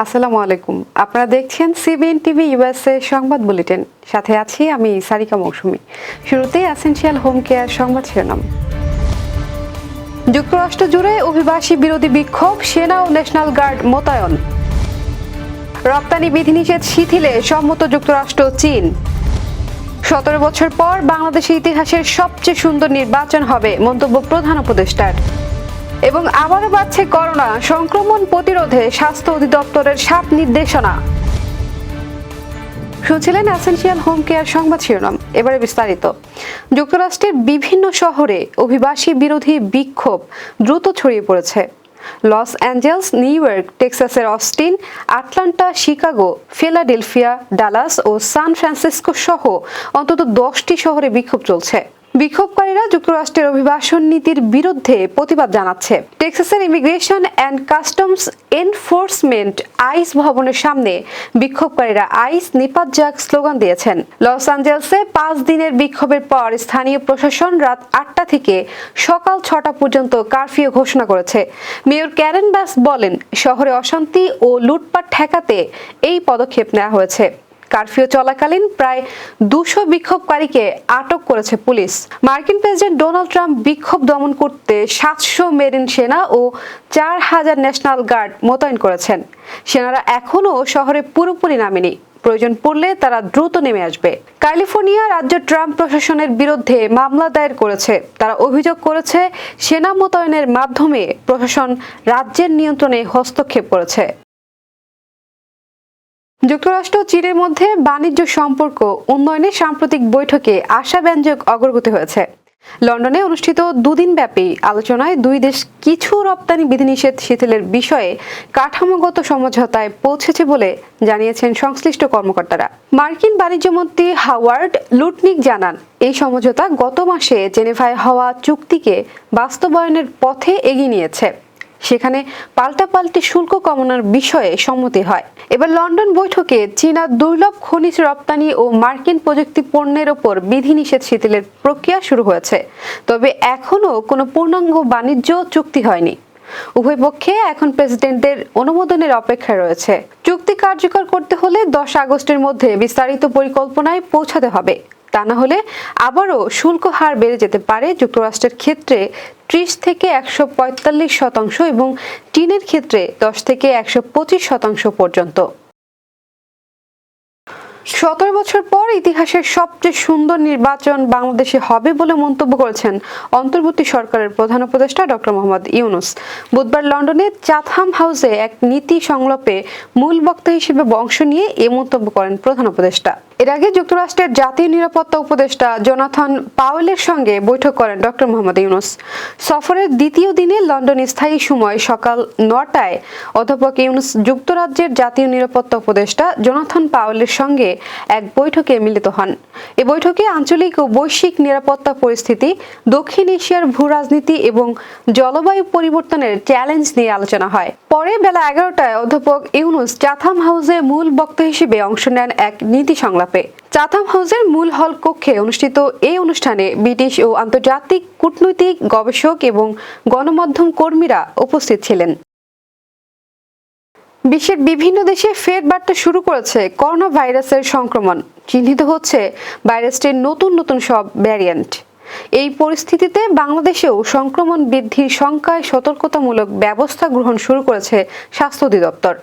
আসসালামু আলাইকুম। আপনারা দেখছেন সিবিএন টিভি ইউএসএ সংবাদ বুলেটিন। সাথে আছি আমি সারিকা মৌসুমী। শুরুতেই এসেনশিয়াল হোম কেয়ার সংবাদ শিরোনাম। যুক্তরাষ্ট্র জুড়ে অভিবাসী বিরোধী বিক্ষোভ, সেনা ও ন্যাশনাল গার্ড মোতায়েন। রপ্তানি বিধিনিষেধ শিথিলে সম্মত যুক্তরাষ্ট্র চীন। 17 বছর পর বাংলাদেশের ইতিহাসের সবচেয়ে সুন্দর নির্বাচন হবে, মন্তব্য প্রধান উপদেষ্টার। এবং আবারও বাড়ছে করোনা সংক্রমণ প্রতিরোধে স্বাস্থ্য অধিদপ্তরের সাত নির্দেশনা। শুনছিলেন এসেনশিয়াল হোম কেয়ার সংবাদ শিরোনাম। এবারে বিস্তারিত। যুক্তরাষ্ট্রের বিভিন্ন শহরে অভিবাসী বিরোধী বিক্ষোভ দ্রুত ছড়িয়ে পড়েছে। লস অ্যাঞ্জেলস, নিউ ইয়র্ক, টেক্সাসের Austin, Atlanta, Chicago, Philadelphia, Dallas ও সান ফ্রান্সিসকো সহ অন্তত 10টি শহরে বিক্ষোভ চলছে। বিক্ষোভকারীরা যুক্তরাষ্ট্রের অভিবাসন নীতির বিরুদ্ধে প্রতিবাদ জানাচ্ছে। টেক্সাসের immigration and customs enforcement ICE ভবনের সামনে বিক্ষোভকারীরা আইস নিপাত যাক স্লোগান দিয়েছেন। লস অ্যাঞ্জেলসে 5 দিনের বিক্ষোভের পর স্থানীয় প্রশাসন রাত 8টা থেকে সকাল 6টা পর্যন্ত কারফিউ ঘোষণা করেছে। মেয়র ক্যারেন বাস বলেন, শহরে অশান্তি ও লুটপাট ঠেকাতে এই পদক্ষেপ নেওয়া হয়েছে। কারফিউ চলাকালীন প্রায় 200 বিক্ষোভকারীকে আটক করেছে পুলিশ। মার্কিন প্রেসিডেন্ট ডোনাল্ড ট্রাম্প বিক্ষোভ দমন করতে 700 মেরিন সেনা ও 4000 ন্যাশনাল গার্ড মোতায়েন করেছেন। সেনারা এখনও শহরে পুরোপুরি নামেনি। প্রয়োজন পড়লে তারা দ্রুত নেমে আসবে। ক্যালিফোর্নিয়া রাজ্য ট্রাম্প প্রশাসনের বিরুদ্ধে মামলা দায়ের করেছে। তারা অভিযোগ করেছে, সেনা মোতায়েনের মাধ্যমে প্রশাসন রাজ্যের নিয়ন্ত্রণে হস্তক্ষেপ করেছে। যুক্তরাষ্ট্র ও চীনের মধ্যে বাণিজ্য সম্পর্ক উন্নয়নে সাম্প্রতিক বৈঠকে আশাব্যঞ্জক অগ্রগতি হয়েছে। লন্ডনে অনুষ্ঠিত 2 দিনব্যাপী আলোচনায় দুই দেশ কিছু রপ্তানি বিধিনিষেধ শিথিলের বিষয়ে কাঠামোগত সমঝোতায় পৌঁছেছে বলে জানিয়েছেন সংশ্লিষ্ট কর্মকর্তারা। মার্কিন বাণিজ্যমন্ত্রী হাওয়ার্ড লুটনিক জানান, এই সমঝোতা গত মাসে জেনেভায় হওয়া চুক্তিকে বাস্তবায়নের পথে এগিয়ে নিয়েছে। সেখানে পাল্টাপাল্টি শুল্ক কমানোর বিষয়ে সম্মতি হয়। এবার লন্ডন বৈঠকে চীনা দুর্লভ খনিজ রপ্তানি ও মার্কিন প্রযুক্তি পণ্যের ওপর বিধিনিষেধ শিথিলের প্রক্রিয়া শুরু হয়েছে। তবে এখনও কোনো পূর্ণাঙ্গ বাণিজ্য চুক্তি হয়নি। উভয় পক্ষে এখন প্রেসিডেন্টদের অনুমোদনের অপেক্ষায় রয়েছে। চুক্তি কার্যকর করতে হলে 10 আগস্টের মধ্যে বিস্তারিত পরিকল্পনায় পৌঁছাতে হবে। তা না হলে আবারও শুল্ক হার বেড়ে যেতে পারে। যুক্তরাষ্ট্রের ক্ষেত্রে 30 থেকে 145% এবং চীনের ক্ষেত্রে 10 থেকে 125% পর্যন্ত। 17 বছর পর ইতিহাসের সবচেয়ে সুন্দর নির্বাচন বাংলাদেশে হবে বলে মন্তব্য করেছেন অন্তর্বর্তী সরকারের প্রধান উপদেষ্টা ডক্টর মোহাম্মদ ইউনূস। বুধবার লন্ডনে চাথহাম হাউসে এক নীতি সংলাপে মূল বক্তা হিসেবে অংশ নিয়ে এ মন্তব্য করেন প্রধান উপদেষ্টা। এর আগে যুক্তরাষ্ট্রের জাতীয় নিরাপত্তা উপদেষ্টা জোনাথন পাওয়েলের সঙ্গে বৈঠক করেন ডক্টর মোহাম্মদ ইউনূস। সফরের দ্বিতীয় দিনে লন্ডন স্থায়ী সময় সকাল 9টায় অধ্যাপক ইউনূস যুক্তরাজ্যের জাতীয় নিরাপত্তা উপদেষ্টা জোনাথন পাওয়েলের সঙ্গে এক বৈঠকে মিলিত হন। এ বৈঠকে আঞ্চলিক ও বৈশ্বিক নিরাপত্তা পরিস্থিতি, দক্ষিণ এশিয়ার ভূ-রাজনীতি এবং জলবায়ু পরিবর্তনের চ্যালেঞ্জ নিয়ে আলোচনা হয়। পরে বেলা 11টায় অধ্যাপক ইউনূস চাথহাম হাউসে মূল বক্তা হিসেবে অংশ নেন এক নীতি সংলাপে। চাথহাম হাউসের মূল হল কক্ষে অনুষ্ঠিত এই অনুষ্ঠানে ব্রিটিশ ও আন্তর্জাতিক কূটনৈতিক, গবেষক এবং গণমাধ্যম কর্মীরা উপস্থিত ছিলেন। বিশ্বের বিভিন্ন দেশে ফের বাড়তে শুরু করেছে করোনা ভাইরাসের সংক্রমণ। চিহ্নিত হচ্ছে ভাইরাসটির নতুন নতুন সব ভ্যারিয়েন্ট। এই পরিস্থিতিতে বাংলাদেশেও সংক্রমণ বৃদ্ধির শঙ্কায় সতর্কতামূলক ব্যবস্থা গ্রহণ শুরু করেছে স্বাস্থ্য অধিদপ্তর।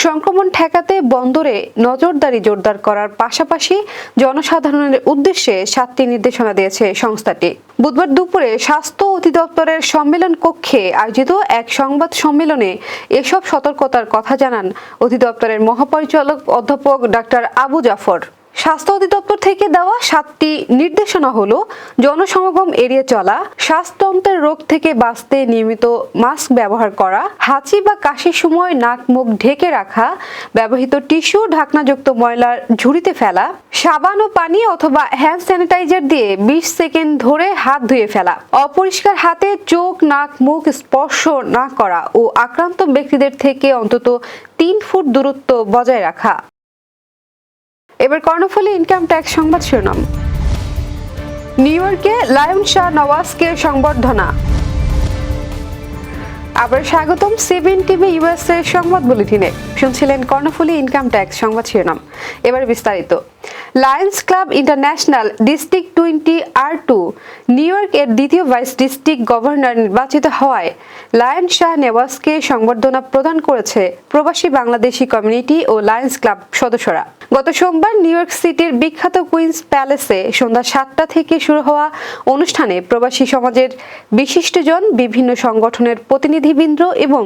সংক্রমণ ঠেকাতে বন্দরে নজরদারি জোরদার করার পাশাপাশি জনসাধারণের উদ্দেশ্যে 7টি নির্দেশনা দিয়েছে সংস্থাটি। বুধবার দুপুরে স্বাস্থ্য অধিদপ্তরের সম্মেলন কক্ষে আয়োজিত এক সংবাদ সম্মেলনে এসব সতর্কতার কথা জানান অধিদপ্তরের মহাপরিচালক অধ্যাপক ডাক্তার আবু জাফর। স্বাস্থ্য অধিদপ্তর থেকে দেওয়া 7টি নির্দেশনা হলো: জনসমাগম এড়িয়ে চলা, শ্বাসতন্ত্রের রোগ থেকে বাঁচতে নিয়মিত মাস্ক ব্যবহার করা, হাঁচি বা কাশির সময় নাক মুখ ঢেকে রাখা, ব্যবহৃত টিস্যু ঢাকনাযুক্ত ময়লার ঝুড়িতে ফেলা, সাবান ও পানি অথবা হ্যান্ড স্যানিটাইজার দিয়ে 20 সেকেন্ড ধরে হাত ধুয়ে ফেলা, অপরিষ্কার হাতে চোখ, নাক, মুখ স্পর্শ না করা ও আক্রান্ত ব্যক্তিদের থেকে অন্তত 3 ফুট দূরত্ব বজায় রাখা। এবার কর্ণফুলী ইনকাম ট্যাক্স সংবাদ শিরোনাম। নিউ ইয়র্কে লায়ন শাহ নওয়াজকে সংবর্ধনা। আবার স্বাগতম সিবিএন টিভি ইউএস এর সংবাদ বুলেটিনে। শুনছিলেন কর্ণফুলী ইনকাম ট্যাক্স সংবাদ শিরোনাম। এবার বিস্তারিত। Lions club international district 20R2 new ইয়র্কের দ্বিতীয় ভাইস ডিস্ট্রিক্ট গভর্নর নির্বাচিত হওয়ায় লায়ন শাহ নেওয়াজকে সংবর্ধনা প্রদান করেছে প্রবাসী বাংলাদেশি কমিউনিটি ও লায়ন্স ক্লাব সদস্যরা। গত সোমবার নিউ ইয়র্ক সিটির বিখ্যাত কুইন্স প্যালেসে সন্ধ্যা 7টা থেকে শুরু হওয়া অনুষ্ঠানে প্রবাসী সমাজের বিশিষ্টজন, বিভিন্ন সংগঠনের প্রতিনিধিবৃন্দ এবং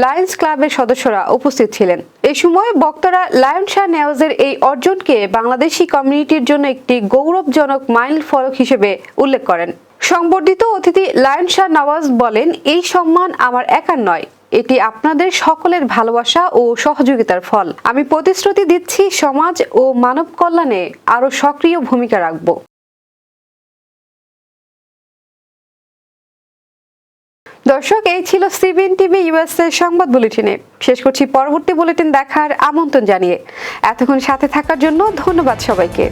লায়ন্স ক্লাবের সদস্যরা উপস্থিত ছিলেন। এই সময় বক্তারা লায়ন শাহ নেওয়াজের এই অর্জনকে বাংলাদেশি কমিউনিটির জন্য একটি গৌরবজনক মাইল ফলক হিসেবে উল্লেখ করেন। সংবর্ধিত অতিথি লায়ন শাহ নওয়াজ বলেন, এই সম্মান আমার একার নয়, এটি আপনাদের সকলের ভালোবাসা ও সহযোগিতার ফল। আমি প্রতিশ্রুতি দিচ্ছি সমাজ ও মানব কল্যাণে আরও সক্রিয় ভূমিকা রাখব। দর্শক, এই ছিল সিবিএন টিভি ইউএস এর সংবাদ বুলেটিনে। শেষ করছি পরবর্তী বুলেটিন দেখার আমন্ত্রণ জানিয়ে। এতক্ষণ সাথে থাকার জন্য ধন্যবাদ সবাইকে।